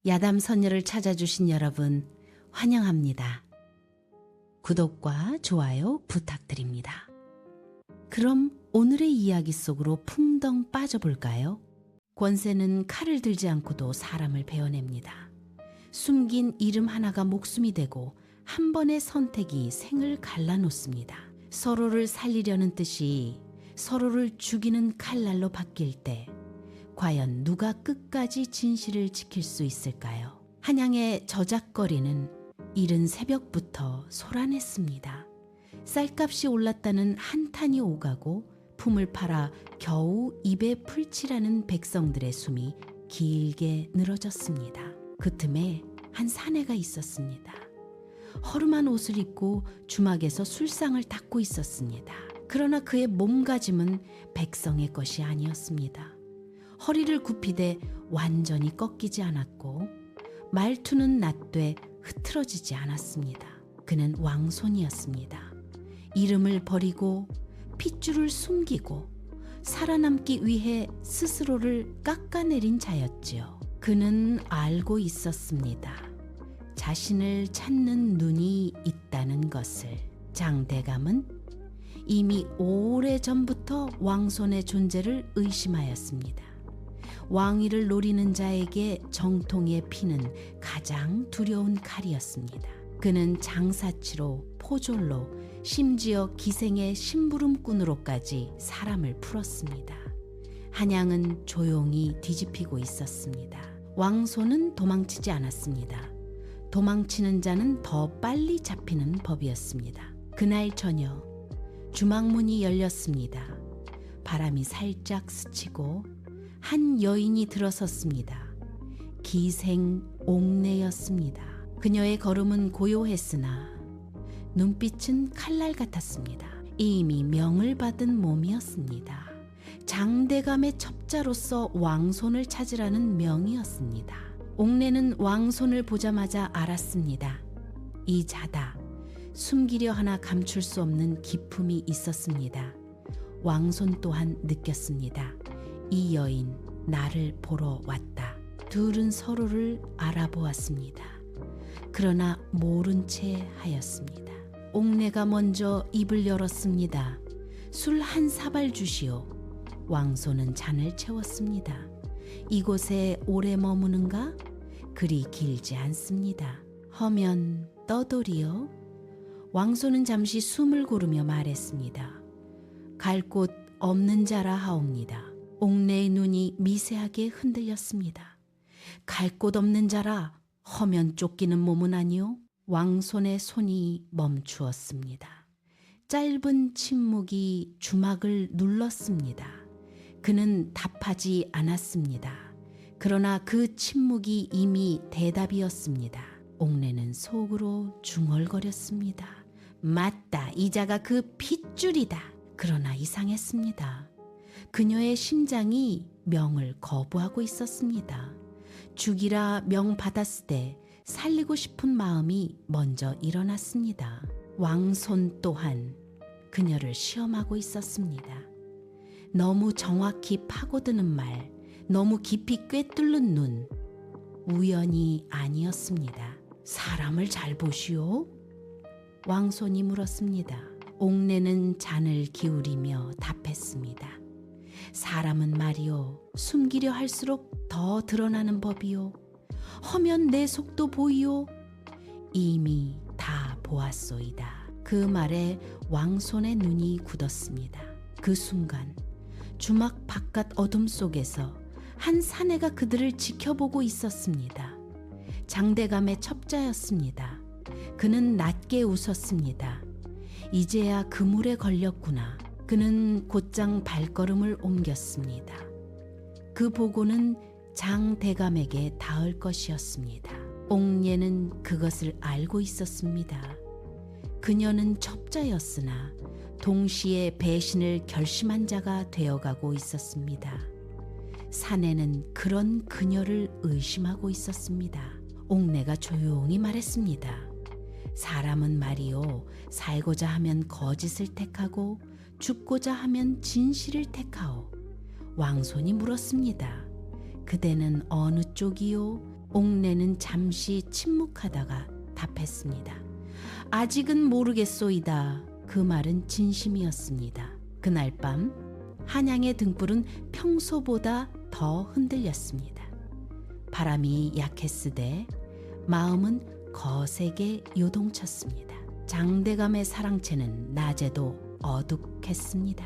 야담 선녀를 찾아주신 여러분 환영합니다. 구독과 좋아요 부탁드립니다. 그럼 오늘의 이야기 속으로 풍덩 빠져볼까요? 권세는 칼을 들지 않고도 사람을 베어냅니다. 숨긴 이름 하나가 목숨이 되고 한 번의 선택이 생을 갈라놓습니다. 서로를 살리려는 뜻이 서로를 죽이는 칼날로 바뀔 때 과연 누가 끝까지 진실을 지킬 수 있을까요? 한양의 저작거리는 이른 새벽부터 소란했습니다. 쌀값이 올랐다는 한탄이 오가고 품을 팔아 겨우 입에 풀칠하는 백성들의 숨이 길게 늘어졌습니다. 그 틈에 한 사내가 있었습니다. 허름한 옷을 입고 주막에서 술상을 닦고 있었습니다. 그러나 그의 몸가짐은 백성의 것이 아니었습니다. 허리를 굽히되 완전히 꺾이지 않았고 말투는 낮되 흐트러지지 않았습니다. 그는 왕손이었습니다. 이름을 버리고 핏줄을 숨기고 살아남기 위해 스스로를 깎아내린 자였지요. 그는 알고 있었습니다. 자신을 찾는 눈이 있다는 것을. 장대감은 이미 오래전부터 왕손의 존재를 의심하였습니다. 왕위를 노리는 자에게 정통의 피는 가장 두려운 칼이었습니다. 그는 장사치로, 포졸로, 심지어 기생의 심부름꾼으로까지 사람을 풀었습니다. 한양은 조용히 뒤집히고 있었습니다. 왕손은 도망치지 않았습니다. 도망치는 자는 더 빨리 잡히는 법이었습니다. 그날 저녁 주막문이 열렸습니다. 바람이 살짝 스치고 한 여인이 들어섰습니다. 기생 옥내였습니다. 그녀의 걸음은 고요했으나 눈빛은 칼날 같았습니다. 이미 명을 받은 몸이었습니다. 장대감의 첩자로서 왕손을 찾으라는 명이었습니다. 옥내는 왕손을 보자마자 알았습니다. 이 자다. 숨기려 하나 감출 수 없는 기품이 있었습니다. 왕손 또한 느꼈습니다. 이 여인 나를 보러 왔다. 둘은 서로를 알아보았습니다. 그러나 모른 채 하였습니다. 옥내가 먼저 입을 열었습니다. 술 한 사발 주시오. 왕손은 잔을 채웠습니다. 이곳에 오래 머무는가? 그리 길지 않습니다. 허면 떠돌이요? 왕손은 잠시 숨을 고르며 말했습니다. 갈 곳 없는 자라 하옵니다. 옥내의 눈이 미세하게 흔들렸습니다. 갈 곳 없는 자라 허면 쫓기는 몸은 아니오? 왕손의 손이 멈추었습니다. 짧은 침묵이 주막을 눌렀습니다. 그는 답하지 않았습니다. 그러나 그 침묵이 이미 대답이었습니다. 옥내는 속으로 중얼거렸습니다. 맞다, 이자가 그 핏줄이다. 그러나 이상했습니다. 그녀의 심장이 명을 거부하고 있었습니다. 죽이라 명 받았을 때 살리고 싶은 마음이 먼저 일어났습니다. 왕손 또한 그녀를 시험하고 있었습니다. 너무 정확히 파고드는 말, 너무 깊이 꿰뚫는 눈, 우연이 아니었습니다. 사람을 잘 보시오? 왕손이 물었습니다. 옥내는 잔을 기울이며 답했습니다. 사람은 말이요, 숨기려 할수록 더 드러나는 법이요. 허면 내 속도 보이요. 이미 다 보았소이다. 그 말에 왕손의 눈이 굳었습니다. 그 순간 주막 바깥 어둠 속에서 한 사내가 그들을 지켜보고 있었습니다. 장대감의 첩자였습니다. 그는 낮게 웃었습니다. 이제야 그물에 걸렸구나. 그는 곧장 발걸음을 옮겼습니다. 그 보고는 장대감에게 닿을 것이었습니다. 옥례는 그것을 알고 있었습니다. 그녀는 첩자였으나 동시에 배신을 결심한 자가 되어가고 있었습니다. 사내는 그런 그녀를 의심하고 있었습니다. 옥내가 조용히 말했습니다. 사람은 말이요, 살고자 하면 거짓을 택하고 죽고자 하면 진실을 택하오. 왕손이 물었습니다. 그대는 어느 쪽이요? 옥내는 잠시 침묵하다가 답했습니다. 아직은 모르겠소이다. 그 말은 진심이었습니다. 그날 밤 한양의 등불은 평소보다 더 흔들렸습니다. 바람이 약했으되 마음은 거세게 요동쳤습니다. 장대감의 사랑채는 낮에도 어둑했습니다.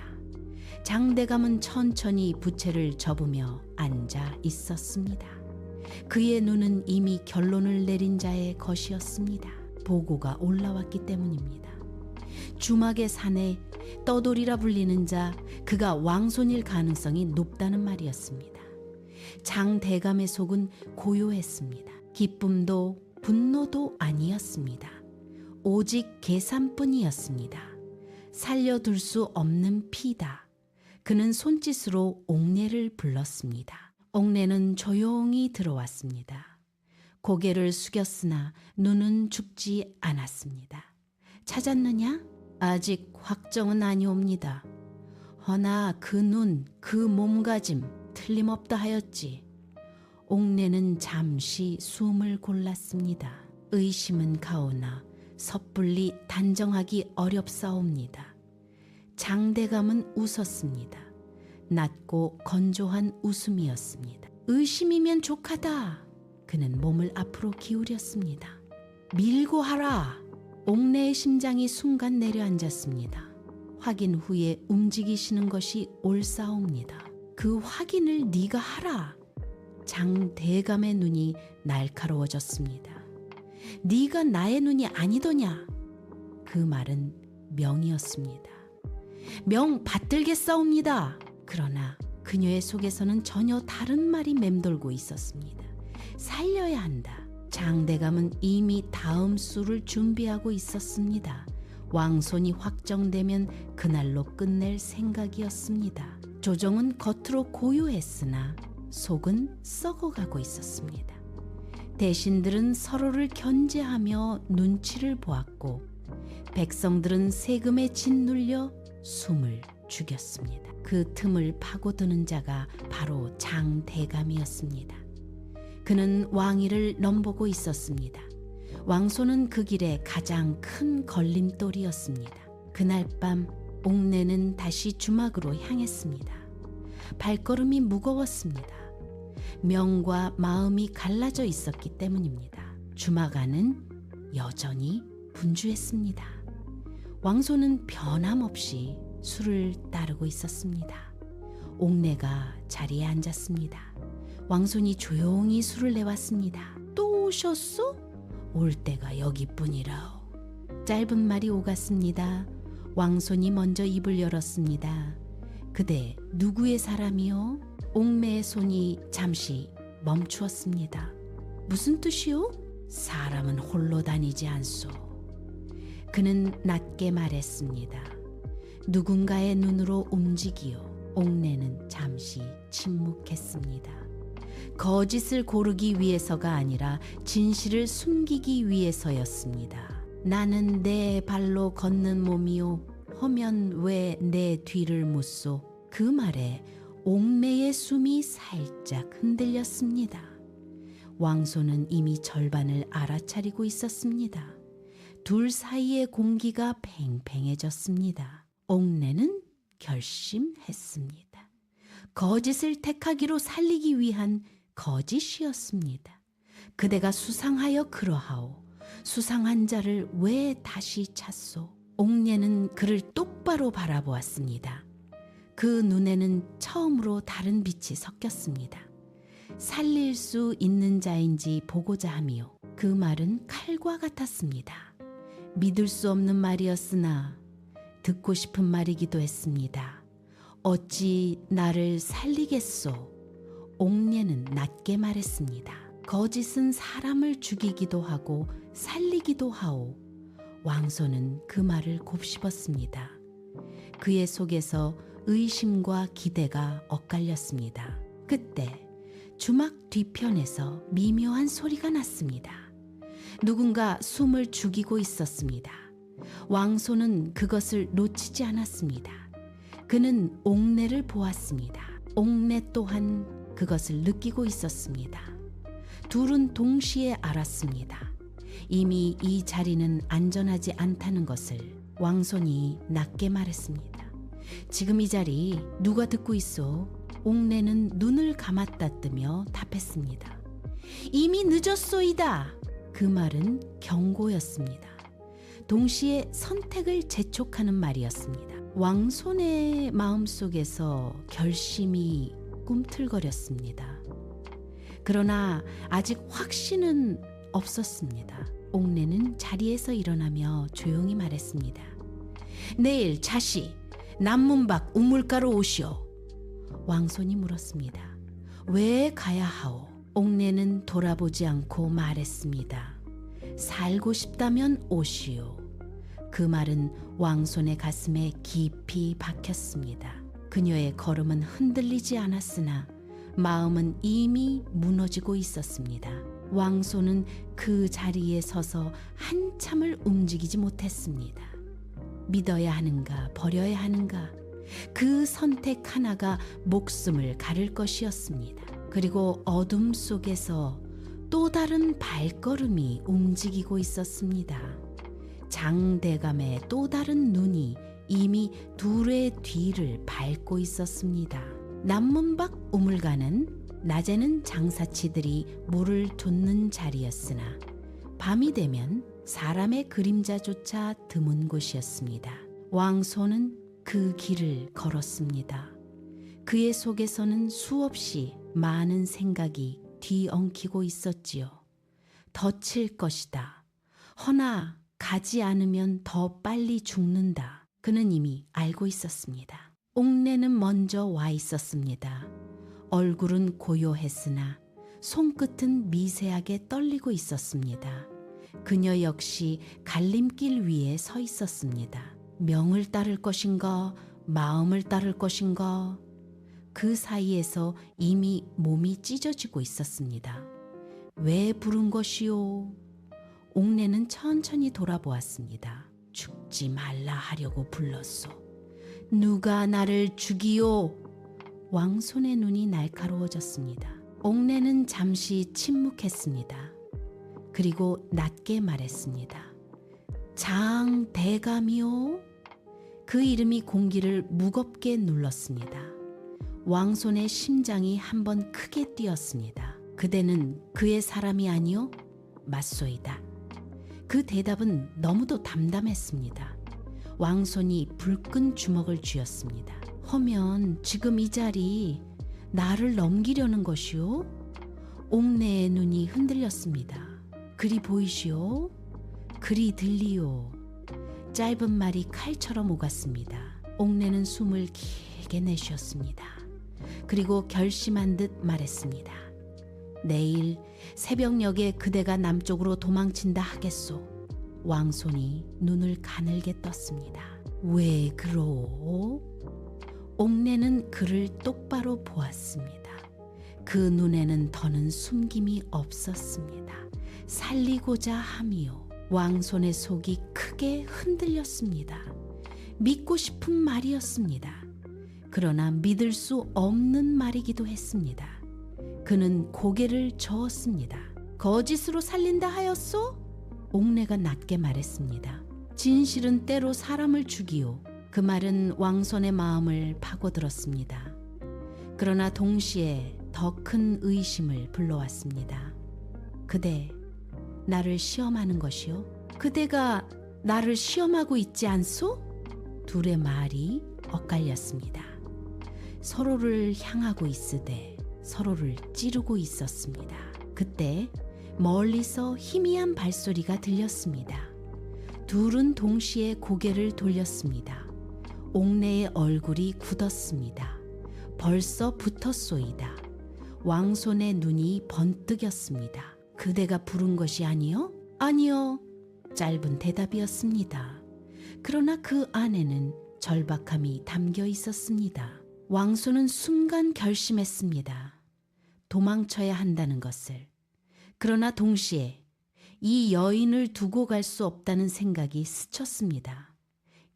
장대감은 천천히 부채를 접으며 앉아 있었습니다. 그의 눈은 이미 결론을 내린 자의 것이었습니다. 보고가 올라왔기 때문입니다. 주막의 산에 떠돌이라 불리는 자, 그가 왕손일 가능성이 높다는 말이었습니다. 장대감의 속은 고요했습니다. 기쁨도 분노도 아니었습니다. 오직 계산뿐이었습니다. 살려둘 수 없는 피다. 그는 손짓으로 옥내를 불렀습니다. 옥내는 조용히 들어왔습니다. 고개를 숙였으나 눈은 죽지 않았습니다. 찾았느냐? 아직 확정은 아니옵니다. 허나 그 눈, 그 몸가짐 틀림없다 하였지. 옥내는 잠시 숨을 골랐습니다. 의심은 가오나 섣불리 단정하기 어렵사옵니다. 장대감은 웃었습니다. 낮고 건조한 웃음이었습니다. 의심이면 족하다. 그는 몸을 앞으로 기울였습니다. 밀고 하라. 옥내의 심장이 순간 내려앉았습니다. 확인 후에 움직이시는 것이 옳사옵니다. 그 확인을 네가 하라. 장대감의 눈이 날카로워졌습니다. 네가 나의 눈이 아니더냐. 그 말은 명이었습니다. 명 받들겠사옵니다. 그러나 그녀의 속에서는 전혀 다른 말이 맴돌고 있었습니다. 살려야 한다. 장대감은 이미 다음 수를 준비하고 있었습니다. 왕손이 확정되면 그날로 끝낼 생각이었습니다. 조정은 겉으로 고요했으나 속은 썩어가고 있었습니다. 대신들은 서로를 견제하며 눈치를 보았고 백성들은 세금에 짓눌려 숨을 죽였습니다. 그 틈을 파고드는 자가 바로 장대감이었습니다. 그는 왕위를 넘보고 있었습니다. 왕손은 그 길에 가장 큰 걸림돌이었습니다. 그날 밤 옥내는 다시 주막으로 향했습니다. 발걸음이 무거웠습니다. 명과 마음이 갈라져 있었기 때문입니다. 주막 안은 여전히 분주했습니다. 왕손은 변함없이 술을 따르고 있었습니다. 옥내가 자리에 앉았습니다. 왕손이 조용히 술을 내왔습니다. 또 오셨소? 올 때가 여기뿐이라오. 짧은 말이 오갔습니다. 왕손이 먼저 입을 열었습니다. 그대 누구의 사람이요? 옥매의 손이 잠시 멈추었습니다. 무슨 뜻이요? 사람은 홀로 다니지 않소. 그는 낮게 말했습니다. 누군가의 눈으로 움직이요. 옥내는 잠시 침묵했습니다. 거짓을 고르기 위해서가 아니라 진실을 숨기기 위해서였습니다. 나는 내 발로 걷는 몸이요. 허면 왜 내 뒤를 묻소. 그 말에 옥매의 숨이 살짝 흔들렸습니다. 왕손은 이미 절반을 알아차리고 있었습니다. 둘 사이의 공기가 팽팽해졌습니다. 옥내는 결심했습니다. 거짓을 택하기로 살리기 위한 거짓이었습니다. 그대가 수상하여 그러하오. 수상한 자를 왜 다시 찾소? 옥내는 그를 똑바로 바라보았습니다. 그 눈에는 처음으로 다른 빛이 섞였습니다. 살릴 수 있는 자인지 보고자 하며 그 말은 칼과 같았습니다. 믿을 수 없는 말이었으나 듣고 싶은 말이기도 했습니다. 어찌 나를 살리겠소? 옥내는 낮게 말했습니다. 거짓은 사람을 죽이기도 하고 살리기도 하오. 왕손은 그 말을 곱씹었습니다. 그의 속에서 의심과 기대가 엇갈렸습니다. 그때 주막 뒤편에서 미묘한 소리가 났습니다. 누군가 숨을 죽이고 있었습니다. 왕손은 그것을 놓치지 않았습니다. 그는 옥내를 보았습니다. 옥내 또한 그것을 느끼고 있었습니다. 둘은 동시에 알았습니다. 이미 이 자리는 안전하지 않다는 것을. 왕손이 낮게 말했습니다. 지금 이 자리 누가 듣고 있어? 옥내는 눈을 감았다 뜨며 답했습니다. 이미 늦었소이다. 그 말은 경고였습니다. 동시에 선택을 재촉하는 말이었습니다. 왕손의 마음속에서 결심이 꿈틀거렸습니다. 그러나 아직 확신은 없었습니다. 옥내는 자리에서 일어나며 조용히 말했습니다. 내일 자시 남문 밖 우물가로 오시오. 왕손이 물었습니다. 왜 가야 하오? 옥내는 돌아보지 않고 말했습니다. 살고 싶다면 오시오. 그 말은 왕손의 가슴에 깊이 박혔습니다. 그녀의 걸음은 흔들리지 않았으나 마음은 이미 무너지고 있었습니다. 왕손은 그 자리에 서서 한참을 움직이지 못했습니다. 믿어야 하는가 버려야 하는가, 그 선택 하나가 목숨을 가를 것이었습니다. 그리고 어둠 속에서 또 다른 발걸음이 움직이고 있었습니다. 장대감의 또 다른 눈이 이미 둘의 뒤를 밟고 있었습니다. 남문 밖 우물가는 낮에는 장사치들이 물을 좇는 자리였으나 밤이 되면 사람의 그림자조차 드문 곳이었습니다. 왕손은 그 길을 걸었습니다. 그의 속에서는 수없이 많은 생각이 뒤엉키고 있었지요. 덧칠 것이다. 허나 가지 않으면 더 빨리 죽는다. 그는 이미 알고 있었습니다. 옥내는 먼저 와 있었습니다. 얼굴은 고요했으나 손끝은 미세하게 떨리고 있었습니다. 그녀 역시 갈림길 위에 서 있었습니다. 명을 따를 것인가, 마음을 따를 것인가. 그 사이에서 이미 몸이 찢어지고 있었습니다. 왜 부른 것이오? 옥내는 천천히 돌아보았습니다. 죽지 말라 하려고 불렀소. 누가 나를 죽이오? 왕손의 눈이 날카로워졌습니다. 옥내는 잠시 침묵했습니다. 그리고 낮게 말했습니다. 장대감이오? 그 이름이 공기를 무겁게 눌렀습니다. 왕손의 심장이 한번 크게 뛰었습니다. 그대는 그의 사람이 아니오? 맞소이다. 그 대답은 너무도 담담했습니다. 왕손이 불끈 주먹을 쥐었습니다. 허면 지금 이 자리 나를 넘기려는 것이오? 옥내의 눈이 흔들렸습니다. 그리 보이시오? 그리 들리오? 짧은 말이 칼처럼 오갔습니다. 옥내는 숨을 길게 내쉬었습니다. 그리고 결심한 듯 말했습니다. 내일 새벽녘에 그대가 남쪽으로 도망친다 하겠소. 왕손이 눈을 가늘게 떴습니다. 왜 그러오? 옥내는 그를 똑바로 보았습니다. 그 눈에는 더는 숨김이 없었습니다. 살리고자 함이요. 왕손의 속이 크게 흔들렸습니다. 믿고 싶은 말이었습니다. 그러나 믿을 수 없는 말이기도 했습니다. 그는 고개를 저었습니다. 거짓으로 살린다 하였소? 옥내가 낮게 말했습니다. 진실은 때로 사람을 죽이오. 그 말은 왕손의 마음을 파고들었습니다. 그러나 동시에 더 큰 의심을 불러왔습니다. 그대, 나를 시험하는 것이요? 그대가 나를 시험하고 있지 않소? 둘의 말이 엇갈렸습니다. 서로를 향하고 있으되 서로를 찌르고 있었습니다. 그때 멀리서 희미한 발소리가 들렸습니다. 둘은 동시에 고개를 돌렸습니다. 옥내의 얼굴이 굳었습니다. 벌써 붙었소이다. 왕손의 눈이 번뜩였습니다. 그대가 부른 것이 아니요? 아니요. 짧은 대답이었습니다. 그러나 그 안에는 절박함이 담겨 있었습니다. 왕손은 순간 결심했습니다. 도망쳐야 한다는 것을. 그러나 동시에 이 여인을 두고 갈 수 없다는 생각이 스쳤습니다.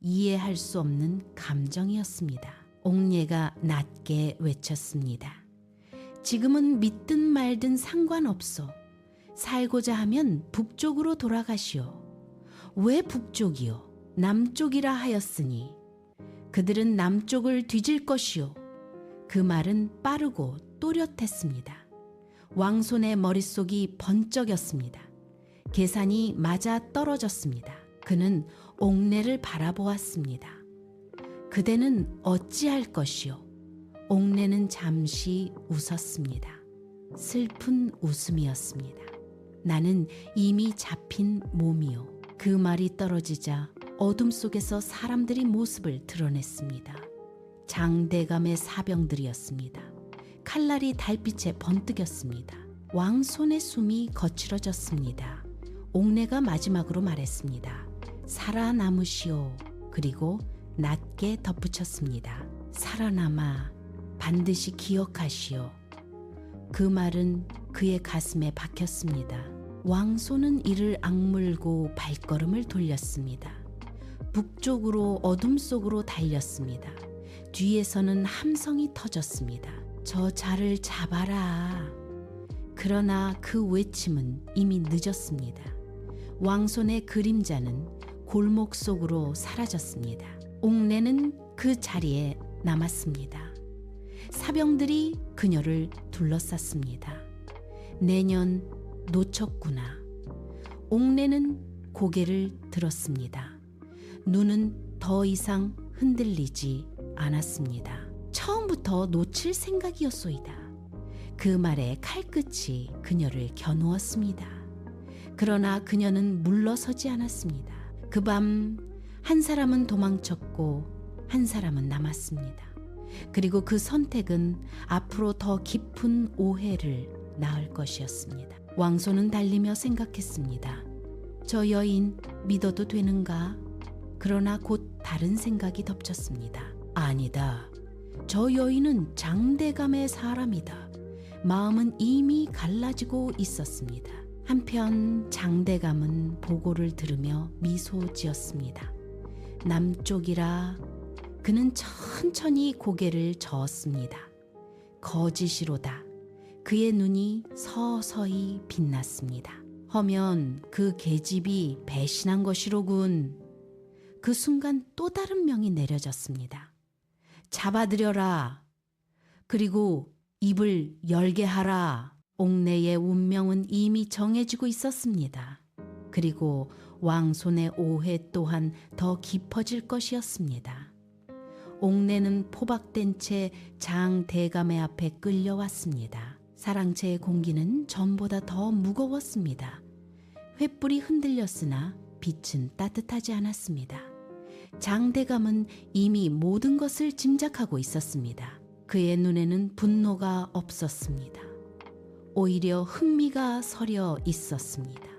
이해할 수 없는 감정이었습니다. 옥내가 낮게 외쳤습니다. 지금은 믿든 말든 상관없어. 살고자 하면 북쪽으로 돌아가시오. 왜 북쪽이요? 남쪽이라 하였으니 그들은 남쪽을 뒤질 것이요. 그 말은 빠르고 또렷했습니다. 왕손의 머릿속이 번쩍였습니다. 계산이 맞아 떨어졌습니다. 그는 옥내를 바라보았습니다. 그대는 어찌할 것이요? 옥내는 잠시 웃었습니다. 슬픈 웃음이었습니다. 나는 이미 잡힌 몸이요. 그 말이 떨어지자 어둠 속에서 사람들이 모습을 드러냈습니다. 장대감의 사병들이었습니다. 칼날이 달빛에 번뜩였습니다. 왕손의 숨이 거칠어졌습니다. 옥내가 마지막으로 말했습니다. 살아남으시오. 그리고 낮게 덧붙였습니다. 살아남아 반드시 기억하시오. 그 말은 그의 가슴에 박혔습니다. 왕손은 이를 악물고 발걸음을 돌렸습니다. 북쪽으로 어둠 속으로 달렸습니다. 뒤에서는 함성이 터졌습니다. 저 자를 잡아라. 그러나 그 외침은 이미 늦었습니다. 왕손의 그림자는 골목 속으로 사라졌습니다. 옥내는 그 자리에 남았습니다. 사병들이 그녀를 둘러쌌습니다. 내년 놓쳤구나. 옥내는 고개를 들었습니다. 눈은 더 이상 흔들리지 않았습니다. 처음부터 놓칠 생각이었소이다. 그 말에 칼끝이 그녀를 겨누었습니다. 그러나 그녀는 물러서지 않았습니다. 그 밤 한 사람은 도망쳤고 한 사람은 남았습니다. 그리고 그 선택은 앞으로 더 깊은 오해를 낳을 것이었습니다. 왕손은 달리며 생각했습니다. 저 여인 믿어도 되는가? 그러나 곧 다른 생각이 덮쳤습니다. 아니다. 저 여인은 장대감의 사람이다. 마음은 이미 갈라지고 있었습니다. 한편 장대감은 보고를 들으며 미소 지었습니다. 남쪽이라. 그는 천천히 고개를 저었습니다. 거짓이로다. 그의 눈이 서서히 빛났습니다. 허면 그 계집이 배신한 것이로군. 그 순간 또 다른 명이 내려졌습니다. 잡아들여라. 그리고 입을 열게 하라. 옥내의 운명은 이미 정해지고 있었습니다. 그리고 왕손의 오해 또한 더 깊어질 것이었습니다. 옥내는 포박된 채 장대감의 앞에 끌려왔습니다. 사랑채의 공기는 전보다 더 무거웠습니다. 횃불이 흔들렸으나 빛은 따뜻하지 않았습니다. 장대감은 이미 모든 것을 짐작하고 있었습니다. 그의 눈에는 분노가 없었습니다. 오히려 흥미가 서려 있었습니다.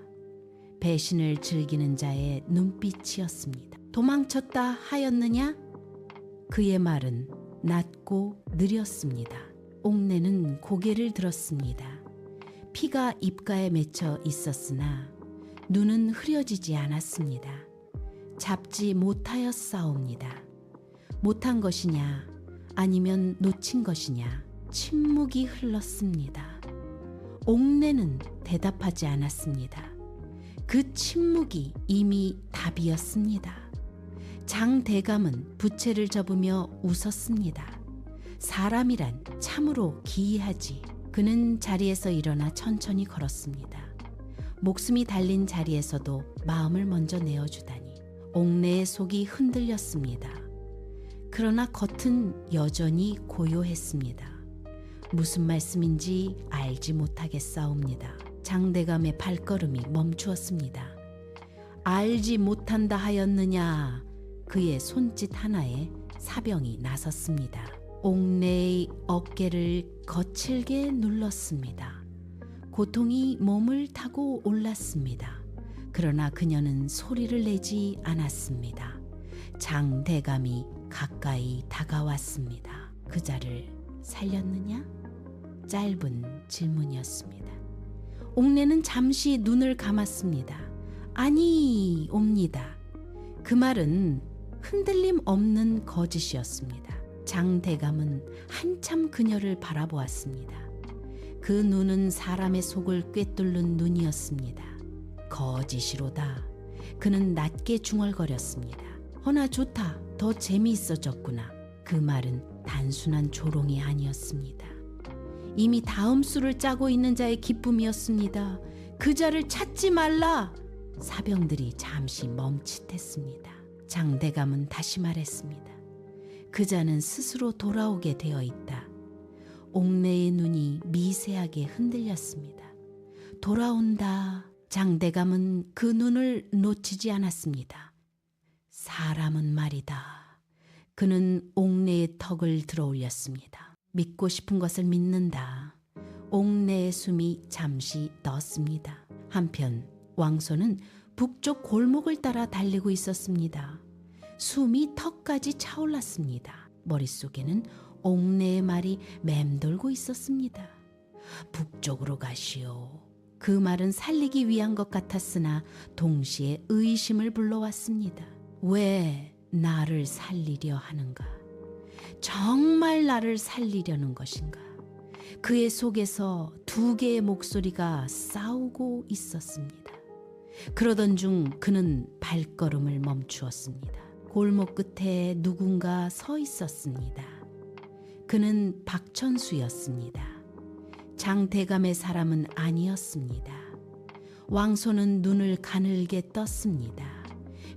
배신을 즐기는 자의 눈빛이었습니다. 도망쳤다 하였느냐? 그의 말은 낮고 느렸습니다. 옥내는 고개를 들었습니다. 피가 입가에 맺혀 있었으나 눈은 흐려지지 않았습니다. 잡지 못하였사옵니다. 못한 것이냐 아니면 놓친 것이냐 침묵이 흘렀습니다. 옥내는 대답하지 않았습니다. 그 침묵이 이미 답이었습니다. 장대감은 부채를 접으며 웃었습니다. 사람이란 참으로 기이하지. 그는 자리에서 일어나 천천히 걸었습니다. 목숨이 달린 자리에서도 마음을 먼저 내어주다니. 옥내의 속이 흔들렸습니다. 그러나 겉은 여전히 고요했습니다. 무슨 말씀인지 알지 못하겠사옵니다. 장대감의 발걸음이 멈추었습니다. 알지 못한다 하였느냐. 그의 손짓 하나에 사병이 나섰습니다. 옥내의 어깨를 거칠게 눌렀습니다. 고통이 몸을 타고 올랐습니다. 그러나 그녀는 소리를 내지 않았습니다. 장대감이 가까이 다가왔습니다. 그자를 살렸느냐? 짧은 질문이었습니다. 옥내는 잠시 눈을 감았습니다. 아니, 옵니다. 그 말은 흔들림 없는 거짓이었습니다. 장대감은 한참 그녀를 바라보았습니다. 그 눈은 사람의 속을 꿰뚫는 눈이었습니다. 거짓이로다. 그는 낮게 중얼거렸습니다. 허나 좋다. 더 재미있어졌구나. 그 말은 단순한 조롱이 아니었습니다. 이미 다음 수를 짜고 있는 자의 기쁨이었습니다. 그 자를 찾지 말라. 사병들이 잠시 멈칫했습니다. 장대감은 다시 말했습니다. 그 자는 스스로 돌아오게 되어 있다. 옥내의 눈이 미세하게 흔들렸습니다. 돌아온다. 장대감은 그 눈을 놓치지 않았습니다. 사람은 말이다. 그는 옥내의 턱을 들어 올렸습니다. 믿고 싶은 것을 믿는다. 옥내의 숨이 잠시 떴습니다. 한편 왕소는 북쪽 골목을 따라 달리고 있었습니다. 숨이 턱까지 차올랐습니다. 머릿속에는 옥내의 말이 맴돌고 있었습니다. 북쪽으로 가시오. 그 말은 살리기 위한 것 같았으나 동시에 의심을 불러왔습니다. 왜 나를 살리려 하는가? 정말 나를 살리려는 것인가? 그의 속에서 두 개의 목소리가 싸우고 있었습니다. 그러던 중 그는 발걸음을 멈추었습니다. 골목 끝에 누군가 서 있었습니다. 그는 박천수였습니다. 장대감의 사람은 아니었습니다. 왕소는 눈을 가늘게 떴습니다.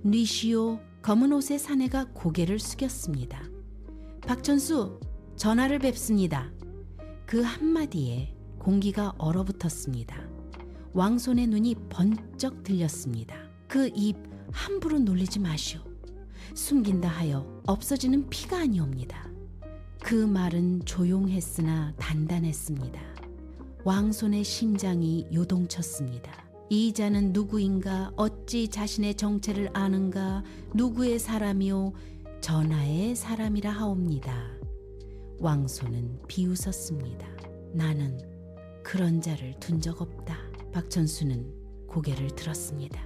니시오. 검은 옷의 사내가 고개를 숙였습니다. 박천수, 전하를 뵙습니다. 그 한마디에 공기가 얼어붙었습니다. 왕손의 눈이 번쩍 들렸습니다. 그 입 함부로 놀리지 마시오. 숨긴다 하여 없어지는 피가 아니옵니다. 그 말은 조용했으나 단단했습니다. 왕손의 심장이 요동쳤습니다. 이 자는 누구인가? 어찌 자신의 정체를 아는가? 누구의 사람이요? 전하의 사람이라 하옵니다. 왕손은 비웃었습니다. 나는 그런 자를 둔 적 없다. 박천수는 고개를 들었습니다.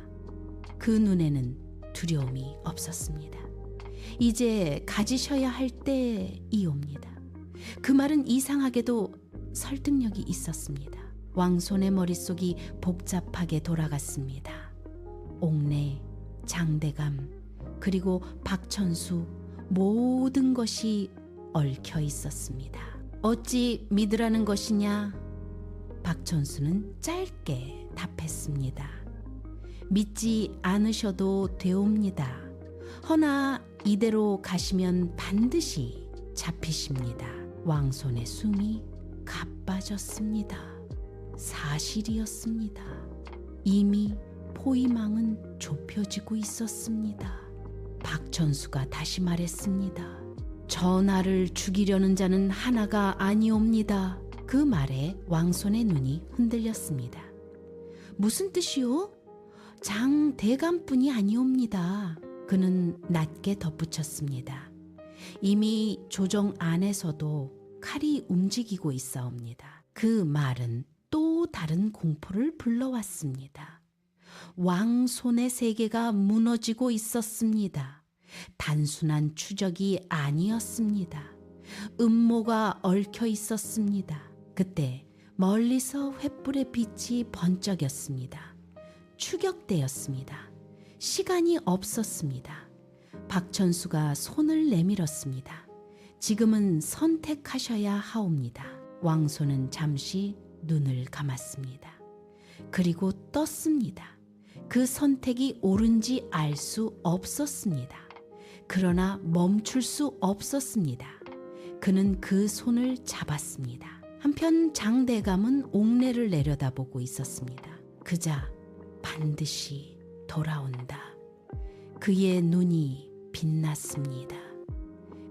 그 눈에는 두려움이 없었습니다. 이제 가지셔야 할 때이옵니다. 그 말은 이상하게도 설득력이 있었습니다. 왕손의 머릿속이 복잡하게 돌아갔습니다. 옥내, 장대감, 그리고 박천수 모든 것이 얽혀 있었습니다. 어찌 믿으라는 것이냐? 박천수는 짧게 답했습니다. 믿지 않으셔도 되옵니다. 허나 이대로 가시면 반드시 잡히십니다. 왕손의 숨이 가빠졌습니다. 사실이었습니다. 이미 포위망은 좁혀지고 있었습니다. 박천수가 다시 말했습니다. 전하를 죽이려는 자는 하나가 아니옵니다. 그 말에 왕손의 눈이 흔들렸습니다. 무슨 뜻이오? 장대감뿐이 아니옵니다. 그는 낮게 덧붙였습니다. 이미 조정 안에서도 칼이 움직이고 있사옵니다. 그 말은 또 다른 공포를 불러왔습니다. 왕손의 세계가 무너지고 있었습니다. 단순한 추적이 아니었습니다. 음모가 얽혀 있었습니다. 그때 멀리서 횃불의 빛이 번쩍였습니다. 추격되었습니다. 시간이 없었습니다. 박천수가 손을 내밀었습니다. 지금은 선택하셔야 하옵니다. 왕손은 잠시 눈을 감았습니다. 그리고 떴습니다. 그 선택이 옳은지 알 수 없었습니다. 그러나 멈출 수 없었습니다. 그는 그 손을 잡았습니다. 한편 장대감은 옥내를 내려다보고 있었습니다. 그자 반드시 돌아온다. 그의 눈이 빛났습니다.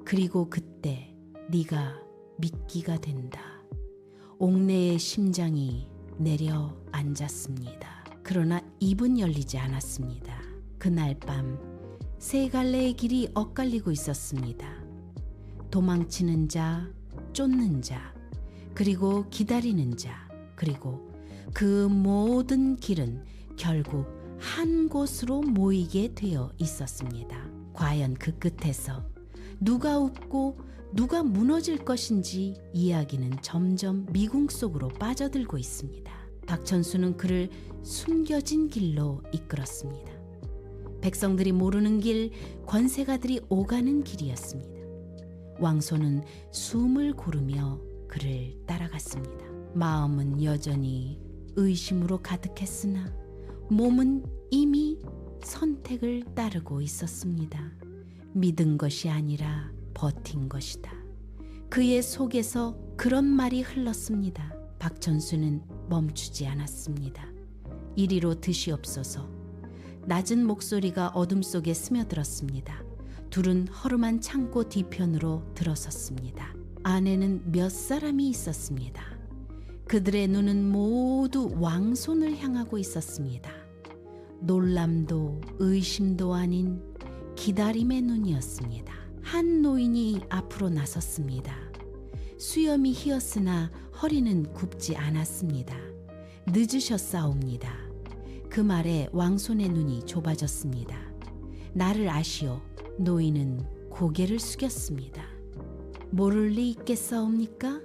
그리고 그때 네가 미끼가 된다. 옥내의 심장이 내려앉았습니다. 그러나 입은 열리지 않았습니다. 그날 밤 세 갈래의 길이 엇갈리고 있었습니다. 도망치는 자, 쫓는 자, 그리고 기다리는 자, 그리고 그 모든 길은 결국 한 곳으로 모이게 되어 있었습니다. 과연 그 끝에서 누가 웃고 누가 무너질 것인지 이야기는 점점 미궁 속으로 빠져들고 있습니다. 박천수는 그를 숨겨진 길로 이끌었습니다. 백성들이 모르는 길, 권세가들이 오가는 길이었습니다. 왕소는 숨을 고르며 그를 따라갔습니다. 마음은 여전히 의심으로 가득했으나 몸은 이미 선택을 따르고 있었습니다. 믿은 것이 아니라 버틴 것이다. 그의 속에서 그런 말이 흘렀습니다. 박천수는 멈추지 않았습니다. 이리로 드시옵소서. 낮은 목소리가 어둠 속에 스며들었습니다. 둘은 허름한 창고 뒤편으로 들어섰습니다. 안에는 몇 사람이 있었습니다. 그들의 눈은 모두 왕손을 향하고 있었습니다. 놀람도 의심도 아닌 기다림의 눈이었습니다. 한 노인이 앞으로 나섰습니다. 수염이 휘었으나 허리는 굽지 않았습니다. 늦으셨사옵니다. 그 말에 왕손의 눈이 좁아졌습니다. 나를 아시오. 노인은 고개를 숙였습니다. 모를 리 있겠사옵니까?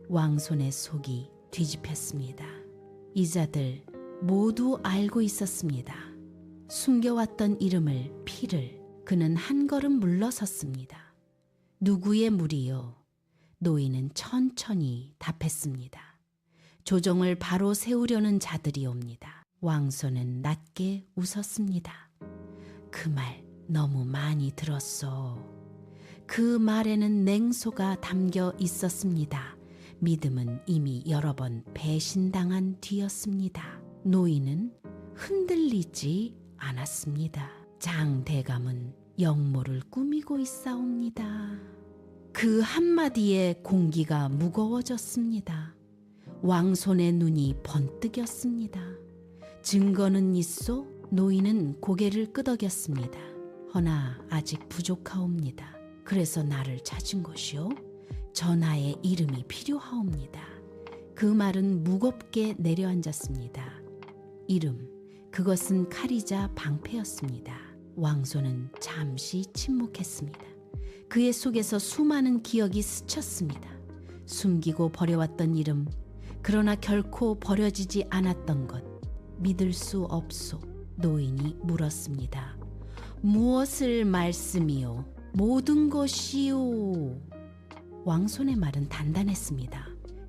왕손의 속이 뒤집혔습니다. 이 자들 모두 알고 있었습니다. 숨겨왔던 이름을, 피를. 그는 한 걸음 물러섰습니다. 누구의 무리요? 노인은 천천히 답했습니다. 조정을 바로 세우려는 자들이옵니다. 왕손은 낮게 웃었습니다. 그 말 너무 많이 들었소. 그 말에는 냉소가 담겨 있었습니다. 믿음은 이미 여러 번 배신당한 뒤였습니다. 노인은 흔들리지 않았습니다. 장대감은 역모를 꾸미고 있사옵니다. 그 한마디에 공기가 무거워졌습니다. 왕손의 눈이 번뜩였습니다. 증거는 있소? 노인은 고개를 끄덕였습니다. 허나 아직 부족하옵니다. 그래서 나를 찾은 것이요? 전하의 이름이 필요하옵니다. 그 말은 무겁게 내려앉았습니다. 이름, 그것은 칼이자 방패였습니다. 왕손은 잠시 침묵했습니다. 그의 속에서 수많은 기억이 스쳤습니다. 숨기고 버려왔던 이름, 그러나 결코 버려지지 않았던 것, 믿을 수 없소. 노인이 물었습니다. 무엇을 말씀이요? 모든 것이요. 왕손의 말은 단단했습니다.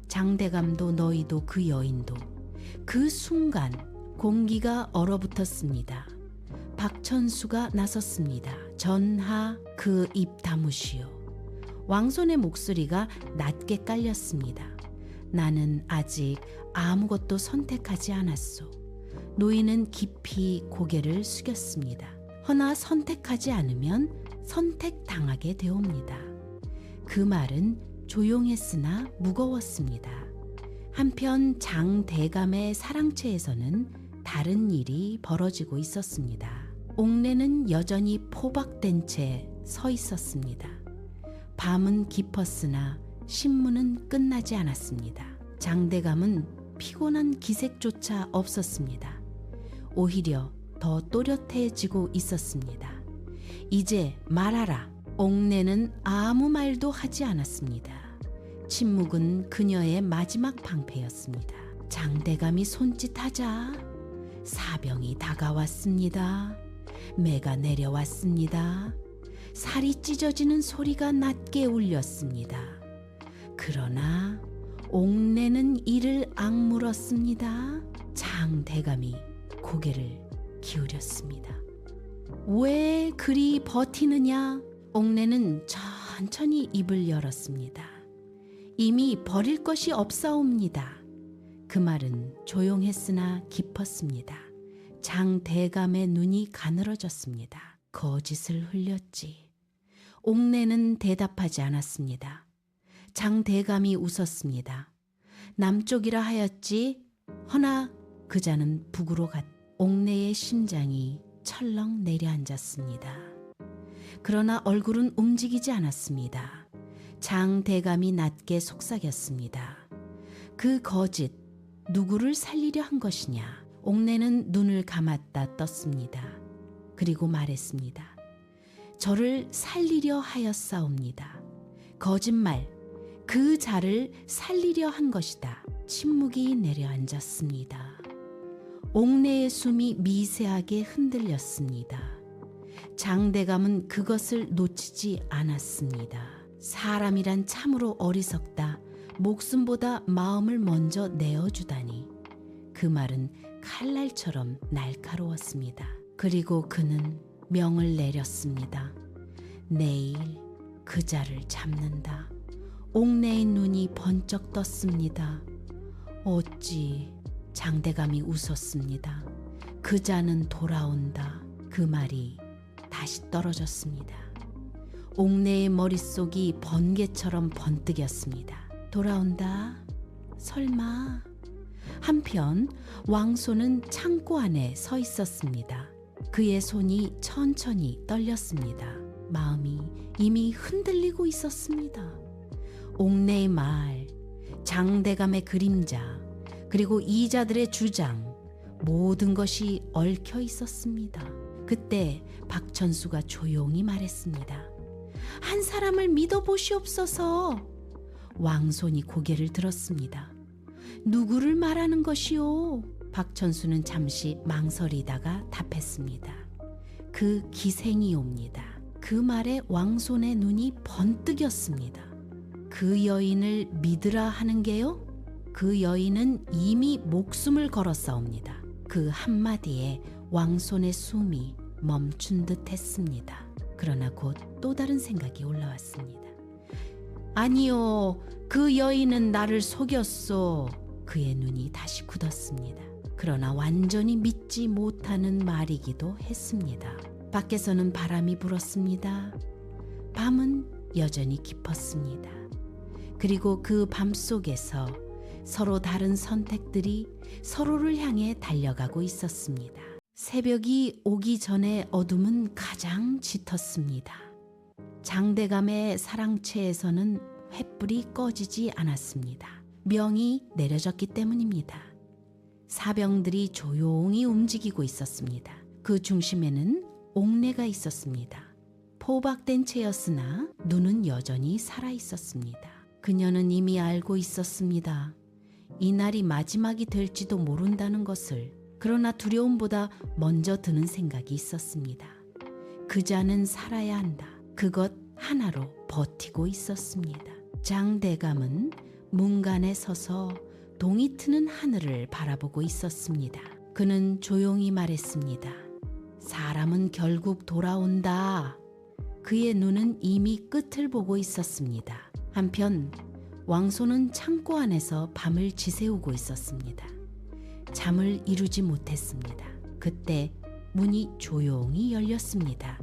장대감도 너희도 그 여인도. 그 순간 공기가 얼어붙었습니다. 박천수가 나섰습니다. 전하, 그 입 다무시오. 왕손의 목소리가 낮게 깔렸습니다. 나는 아직 아무것도 선택하지 않았소. 노인은 깊이 고개를 숙였습니다. 허나 선택하지 않으면 선택당하게 되옵니다. 그 말은 조용했으나 무거웠습니다. 한편 장대감의 사랑채에서는 다른 일이 벌어지고 있었습니다. 옥내는 여전히 포박된 채 서 있었습니다. 밤은 깊었으나 신문은 끝나지 않았습니다. 장대감은 피곤한 기색조차 없었습니다. 오히려 더 또렷해지고 있었습니다. 이제 말하라. 옥내는 아무 말도 하지 않았습니다. 침묵은 그녀의 마지막 방패였습니다. 장대감이 손짓하자 사병이 다가왔습니다. 매가 내려왔습니다. 살이 찢어지는 소리가 낮게 울렸습니다. 그러나 옥내는 이를 악물었습니다. 장대감이 고개를 기울였습니다. 왜 그리 버티느냐? 옥내는 천천히 입을 열었습니다. 이미 버릴 것이 없사옵니다. 그 말은 조용했으나 깊었습니다. 장대감의 눈이 가늘어졌습니다. 거짓을 흘렸지. 옥내는 대답하지 않았습니다. 장대감이 웃었습니다. 남쪽이라 하였지. 허나 그자는 북으로 갔다. 옥내의 심장이 철렁 내려앉았습니다. 그러나 얼굴은 움직이지 않았습니다. 장대감이 낮게 속삭였습니다. 그 거짓, 누구를 살리려 한 것이냐? 옥내는 눈을 감았다 떴습니다. 그리고 말했습니다. 저를 살리려 하였사옵니다. 거짓말, 그 자를 살리려 한 것이다. 침묵이 내려앉았습니다. 옥내의 숨이 미세하게 흔들렸습니다. 장대감은 그것을 놓치지 않았습니다. 사람이란 참으로 어리석다. 목숨보다 마음을 먼저 내어주다니. 그 말은 칼날처럼 날카로웠습니다. 그리고 그는 명을 내렸습니다. 내일 그 자를 잡는다. 옥내의 눈이 번쩍 떴습니다. 어찌 장대감이 웃었습니다. 그 자는 돌아온다. 그 말이 다시 떨어졌습니다. 옥내의 머릿속이 번개처럼 번뜩였습니다. 돌아온다? 설마? 한편 왕소는 창고 안에 서 있었습니다. 그의 손이 천천히 떨렸습니다. 마음이 이미 흔들리고 있었습니다. 옥내의 말, 장대감의 그림자, 그리고 이자들의 주장, 모든 것이 얽혀 있었습니다. 그때 박천수가 조용히 말했습니다. 한 사람을 믿어보시옵소서. 왕손이 고개를 들었습니다. 누구를 말하는 것이오? 박천수는 잠시 망설이다가 답했습니다. 그 기생이옵니다. 그 말에 왕손의 눈이 번뜩였습니다. 그 여인을 믿으라 하는 게요? 그 여인은 이미 목숨을 걸었사옵니다. 그 한마디에 왕손의 숨이 멈춘 듯 했습니다. 그러나 곧 또 다른 생각이 올라왔습니다. 아니요, 그 여인은 나를 속였소. 그의 눈이 다시 굳었습니다. 그러나 완전히 믿지 못하는 말이기도 했습니다. 밖에서는 바람이 불었습니다. 밤은 여전히 깊었습니다. 그리고 그 밤 속에서 서로 다른 선택들이 서로를 향해 달려가고 있었습니다. 새벽이 오기 전에 어둠은 가장 짙었습니다. 장대감의 사랑채에서는 횃불이 꺼지지 않았습니다. 명이 내려졌기 때문입니다. 사병들이 조용히 움직이고 있었습니다. 그 중심에는 옥내가 있었습니다. 포박된 채였으나 눈은 여전히 살아 있었습니다. 그녀는 이미 알고 있었습니다. 이날이 마지막이 될지도 모른다는 것을. 그러나 두려움보다 먼저 드는 생각이 있었습니다. 그자는 살아야 한다. 그것 하나로 버티고 있었습니다. 장대감은 문간에 서서 동이 트는 하늘을 바라보고 있었습니다. 그는 조용히 말했습니다. 사람은 결국 돌아온다. 그의 눈은 이미 끝을 보고 있었습니다. 한편 왕소는 창고 안에서 밤을 지새우고 있었습니다. 잠을 이루지 못했습니다. 그때 문이 조용히 열렸습니다.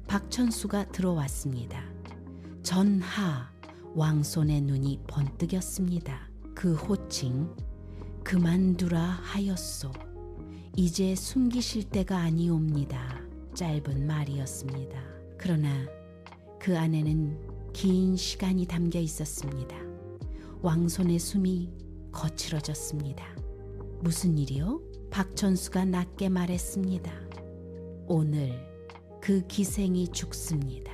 박천수가 들어왔습니다. 전하, 왕손의 눈이 번뜩였습니다. 그 호칭, 그만두라 하였소. 이제 숨기실 때가 아니옵니다. 짧은 말이었습니다. 그러나 그 안에는 긴 시간이 담겨 있었습니다. 왕손의 숨이 거칠어졌습니다. 무슨 일이요? 박천수가 낮게 말했습니다. 오늘 그 기생이 죽습니다.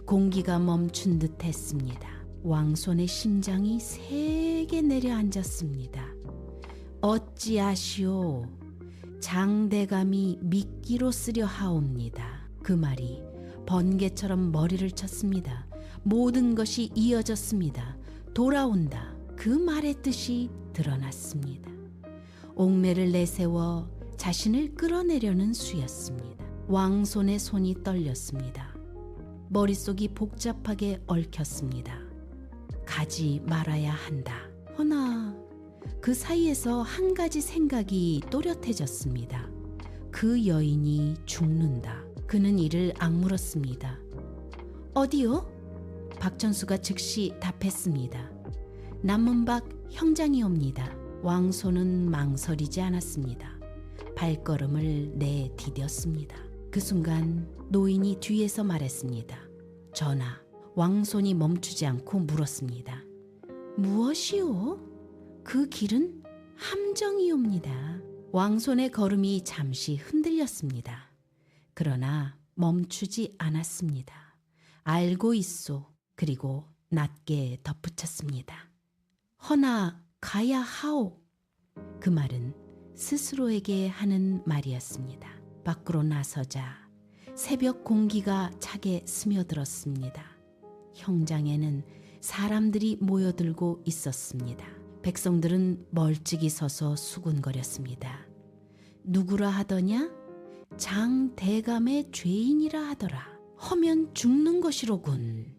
공기가 멈춘 듯 했습니다. 왕손의 심장이 세게 내려앉았습니다. 어찌아시오? 장대감이 미끼로 쓰려 하옵니다. 그 말이 번개처럼 머리를 쳤습니다. 모든 것이 이어졌습니다. 돌아온다. 그 말의 뜻이 드러났습니다. 옥매를 내세워 자신을 끌어내려는 수였습니다. 왕손의 손이 떨렸습니다. 머릿속이 복잡하게 얽혔습니다. 가지 말아야 한다. 허나 그 사이에서 한 가지 생각이 또렷해졌습니다. 그 여인이 죽는다. 그는 이를 악물었습니다. 어디요? 박천수가 즉시 답했습니다. 남문박 형장이옵니다. 왕손은 망설이지 않았습니다. 발걸음을 내디뎠습니다. 그 순간 노인이 뒤에서 말했습니다. 전하, 왕손이 멈추지 않고 물었습니다. 무엇이오? 그 길은 함정이옵니다. 왕손의 걸음이 잠시 흔들렸습니다. 그러나 멈추지 않았습니다. 알고 있소. 그리고 낮게 덧붙였습니다. 허나 가야 하오. 그 말은 스스로에게 하는 말이었습니다. 밖으로 나서자 새벽 공기가 차게 스며들었습니다. 형장에는 사람들이 모여들고 있었습니다. 백성들은 멀찍이 서서 수군거렸습니다. 누구라 하더냐? 장대감의 죄인이라 하더라. 허면 죽는 것이로군.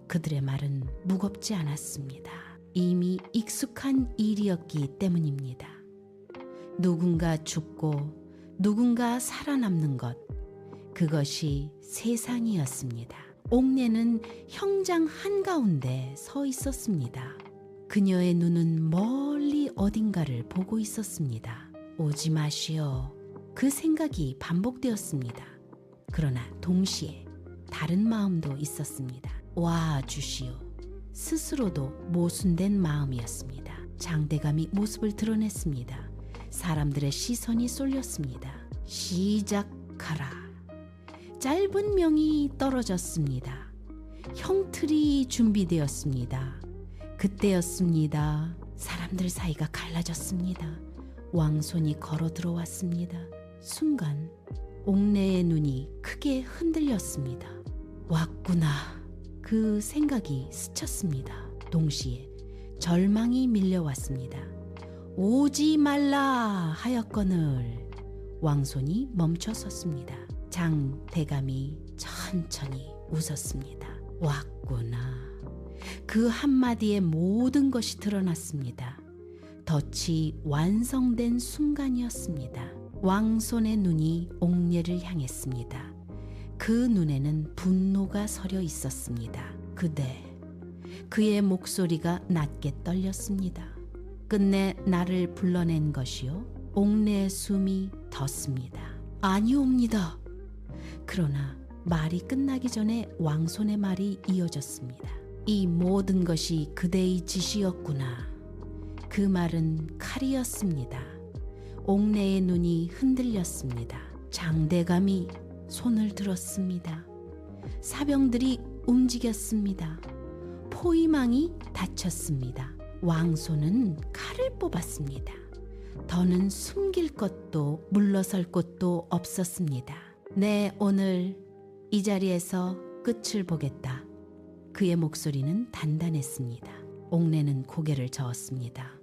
그들의 말은 무겁지 않았습니다. 이미 익숙한 일이었기 때문입니다. 누군가 죽고 누군가 살아남는 것, 그것이 세상이었습니다. 옥내는 형장 한가운데 서 있었습니다. 그녀의 눈은 멀리 어딘가를 보고 있었습니다. 오지 마시오. 그 생각이 반복되었습니다. 그러나 동시에 다른 마음도 있었습니다. 와 주시오. 스스로도 모순된 마음이었습니다. 장대감이 모습을 드러냈습니다. 사람들의 시선이 쏠렸습니다. 시작하라. 짧은 명이 떨어졌습니다. 형틀이 준비되었습니다. 그때였습니다. 사람들 사이가 갈라졌습니다. 왕손이 걸어 들어왔습니다. 순간 옥내의 눈이 크게 흔들렸습니다. 왔구나. 그 생각이 스쳤습니다. 동시에 절망이 밀려왔습니다. 오지 말라 하였거늘. 왕손이 멈춰섰습니다. 장대감이 천천히 웃었습니다. 왔구나. 그 한마디에 모든 것이 드러났습니다. 덫이 완성된 순간이었습니다. 왕손의 눈이 옥내를 향했습니다. 그 눈에는 분노가 서려 있었습니다. 그의 목소리가 낮게 떨렸습니다. 끝내 나를 불러낸 것이요? 옥내의 숨이 덧습니다. 아니옵니다. 그러나 말이 끝나기 전에 왕손의 말이 이어졌습니다. 이 모든 것이 그대의 짓이었구나. 그 말은 칼이었습니다. 옥내의 눈이 흔들렸습니다. 장대감이 손을 들었습니다. 사병들이 움직였습니다. 포위망이 닫혔습니다. 왕손은 칼을 뽑았습니다. 더는 숨길 것도 물러설 곳도 없었습니다. 네, 오늘 이 자리에서 끝을 보겠다. 그의 목소리는 단단했습니다. 옥내는 고개를 저었습니다.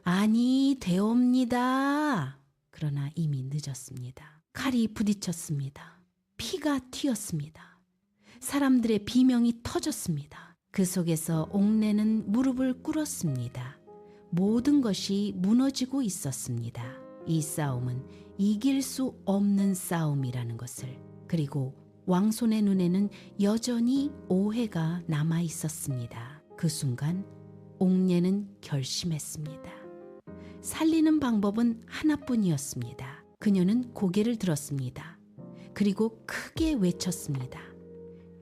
아니, 되옵니다. 그러나 이미 늦었습니다. 칼이 부딪혔습니다. 피가 튀었습니다. 사람들의 비명이 터졌습니다. 그 속에서 옥내는 무릎을 꿇었습니다. 모든 것이 무너지고 있었습니다. 이 싸움은 이길 수 없는 싸움이라는 것을, 그리고 왕손의 눈에는 여전히 오해가 남아 있었습니다. 그 순간 옥내는 결심했습니다. 살리는 방법은 하나뿐이었습니다. 그녀는 고개를 들었습니다. 그리고 크게 외쳤습니다.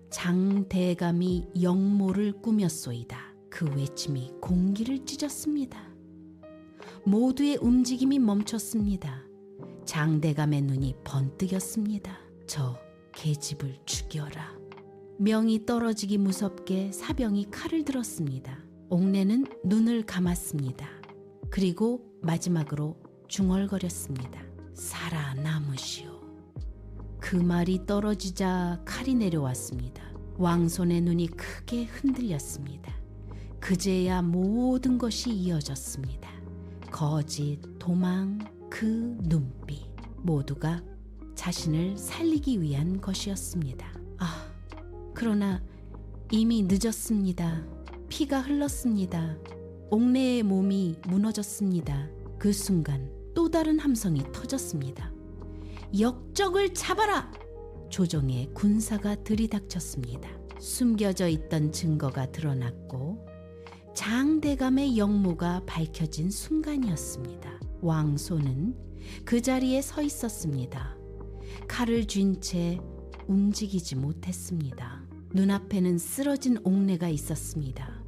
장대감이 영모를 꾸몄소이다. 그 외침이 공기를 찢었습니다. 모두의 움직임이 멈췄습니다. 장대감의 눈이 번뜩였습니다. 저 계집을 죽여라. 명이 떨어지기 무섭게 사병이 칼을 들었습니다. 옥내는 눈을 감았습니다. 그리고 마지막으로 중얼거렸습니다. 살아남으시오. 그 말이 떨어지자 칼이 내려왔습니다. 왕손의 눈이 크게 흔들렸습니다. 그제야 모든 것이 이어졌습니다. 거짓, 도망, 그 눈빛, 모두가 자신을 살리기 위한 것이었습니다. 그러나 이미 늦었습니다. 피가 흘렀습니다. 옥내의 몸이 무너졌습니다. 그 순간 또 다른 함성이 터졌습니다. 역적을 잡아라! 조정의 군사가 들이닥쳤습니다. 숨겨져 있던 증거가 드러났고 장대감의 역모가 밝혀진 순간이었습니다. 왕손은 그 자리에 서 있었습니다. 칼을 쥔 채 움직이지 못했습니다. 눈앞에는 쓰러진 옥내가 있었습니다.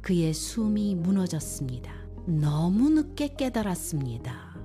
그의 숨이 무너졌습니다. 너무 늦게 깨달았습니다.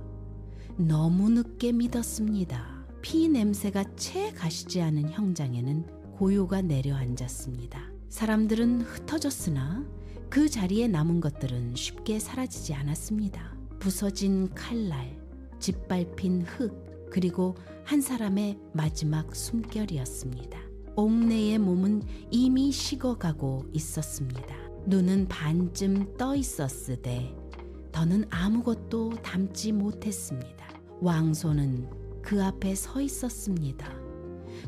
너무 늦게 믿었습니다. 피 냄새가 채 가시지 않은 형장에는 고요가 내려앉았습니다. 사람들은 흩어졌으나 그 자리에 남은 것들은 쉽게 사라지지 않았습니다. 부서진 칼날, 짓밟힌 흙, 그리고 한 사람의 마지막 숨결이었습니다. 옥내의 몸은 이미 식어가고 있었습니다. 눈은 반쯤 떠 있었으되 더는 아무것도 담지 못했습니다. 왕손은 그 앞에 서 있었습니다.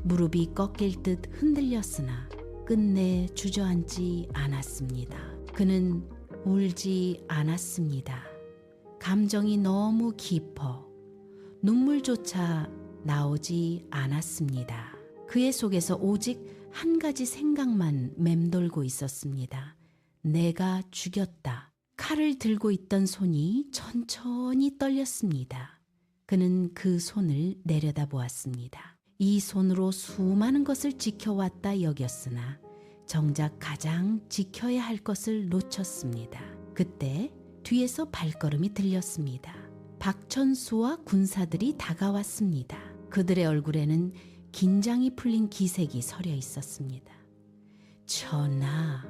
무릎이 꺾일 듯 흔들렸으나 끝내 주저앉지 않았습니다. 그는 울지 않았습니다. 감정이 너무 깊어 눈물조차 나오지 않았습니다. 그의 속에서 오직 한 가지 생각만 맴돌고 있었습니다. 내가 죽였다. 칼을 들고 있던 손이 천천히 떨렸습니다. 그는 그 손을 내려다보았습니다. 이 손으로 수많은 것을 지켜왔다 여겼으나 정작 가장 지켜야 할 것을 놓쳤습니다. 그때 뒤에서 발걸음이 들렸습니다. 박천수와 군사들이 다가왔습니다. 그들의 얼굴에는 긴장이 풀린 기색이 서려 있었습니다. 전하,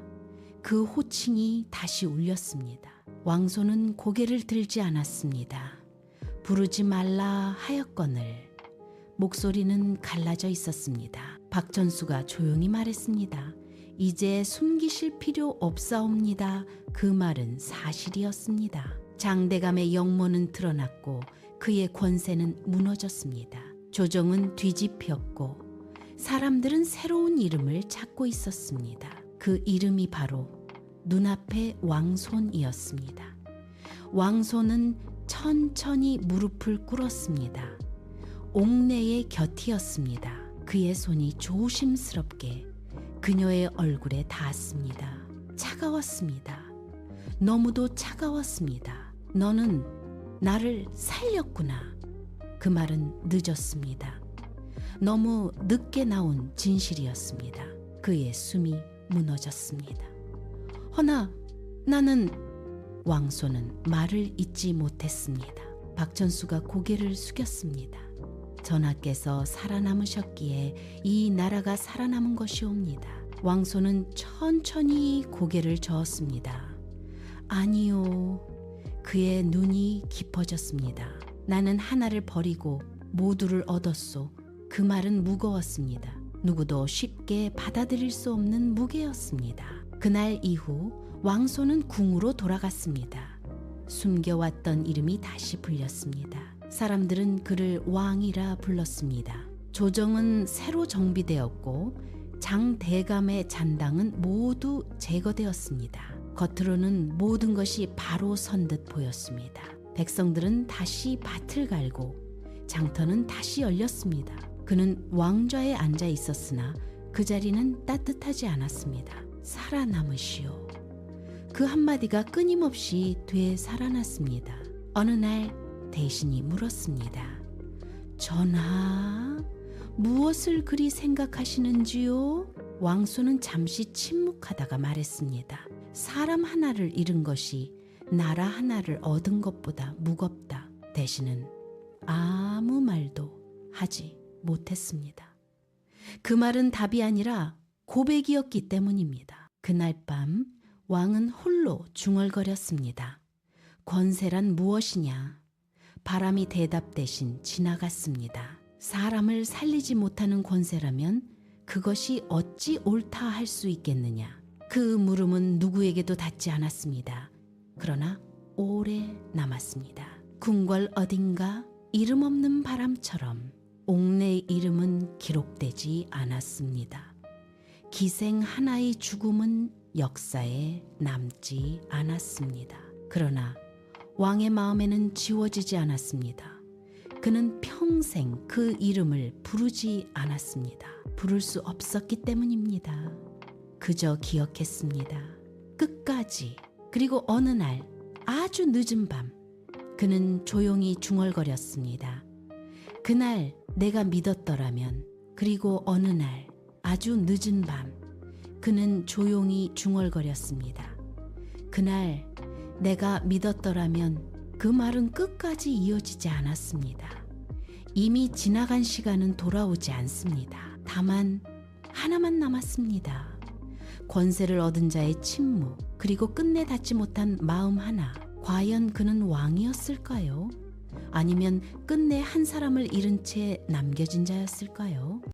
그 호칭이 다시 울렸습니다. 왕손은 고개를 들지 않았습니다. 부르지 말라 하였거늘 목소리는 갈라져 있었습니다. 박천수가 조용히 말했습니다. 이제 숨기실 필요 없사옵니다. 그 말은 사실이었습니다. 장대감의 영모는 드러났고 그의 권세는 무너졌습니다. 조정은 뒤집혔고 사람들은 새로운 이름을 찾고 있었습니다. 그 이름이 바로 눈앞의 왕손이었습니다. 왕손은 천천히 무릎을 꿇었습니다. 옥내의 곁이었습니다. 그의 손이 조심스럽게 그녀의 얼굴에 닿았습니다. 차가웠습니다. 너무도 차가웠습니다. 너는 나를 살렸구나. 그 말은 늦었습니다. 너무 늦게 나온 진실이었습니다. 그의 숨이 무너졌습니다. 허나 나는 왕손은 말을 잇지 못했습니다. 박천수가 고개를 숙였습니다. 전하께서 살아남으셨기에 이 나라가 살아남은 것이옵니다. 왕손은 천천히 고개를 저었습니다. 아니요. 그의 눈이 깊어졌습니다. 나는 하나를 버리고 모두를 얻었소. 그 말은 무거웠습니다. 누구도 쉽게 받아들일 수 없는 무게였습니다. 그날 이후 왕손은 궁으로 돌아갔습니다. 숨겨왔던 이름이 다시 불렸습니다. 사람들은 그를 왕이라 불렀습니다. 조정은 새로 정비되었고 장대감의 잔당은 모두 제거되었습니다. 겉으로는 모든 것이 바로 선 듯 보였습니다. 백성들은 다시 밭을 갈고 장터는 다시 열렸습니다. 그는 왕좌에 앉아 있었으나 그 자리는 따뜻하지 않았습니다. 살아남으시오. 그 한마디가 끊임없이 되살아났습니다. 어느 날 대신이 물었습니다. 전하, 무엇을 그리 생각하시는지요? 왕손은 잠시 침묵하다가 말했습니다. 사람 하나를 잃은 것이 나라 하나를 얻은 것보다 무겁다. 대신은 아무 말도 하지 못했습니다. 그 말은 답이 아니라 고백이었기 때문입니다. 그날 밤 왕은 홀로 중얼거렸습니다. 권세란 무엇이냐? 바람이 대답 대신 지나갔습니다. 사람을 살리지 못하는 권세라면 그것이 어찌 옳다 할 수 있겠느냐? 그 물음은 누구에게도 닿지 않았습니다. 그러나 오래 남았습니다. 궁궐 어딘가 이름 없는 바람처럼 옥내의 이름은 기록되지 않았습니다. 기생 하나의 죽음은 역사에 남지 않았습니다. 그러나 왕의 마음에는 지워지지 않았습니다. 그는 평생 그 이름을 부르지 않았습니다. 부를 수 없었기 때문입니다. 그저 기억했습니다. 끝까지. 그리고 어느 날 아주 늦은 밤 그는 조용히 중얼거렸습니다. 그날 내가 믿었더라면. 그리고 어느 날 아주 늦은 밤 그는 조용히 중얼거렸습니다. 그날 내가 믿었더라면. 그 말은 끝까지 이어지지 않았습니다. 이미 지나간 시간은 돌아오지 않습니다. 다만 하나만 남았습니다. 권세를 얻은 자의 침묵, 그리고 끝내 닫지 못한 마음 하나. 과연 그는 왕이었을까요? 아니면 끝내 한 사람을 잃은 채 남겨진 자였을까요?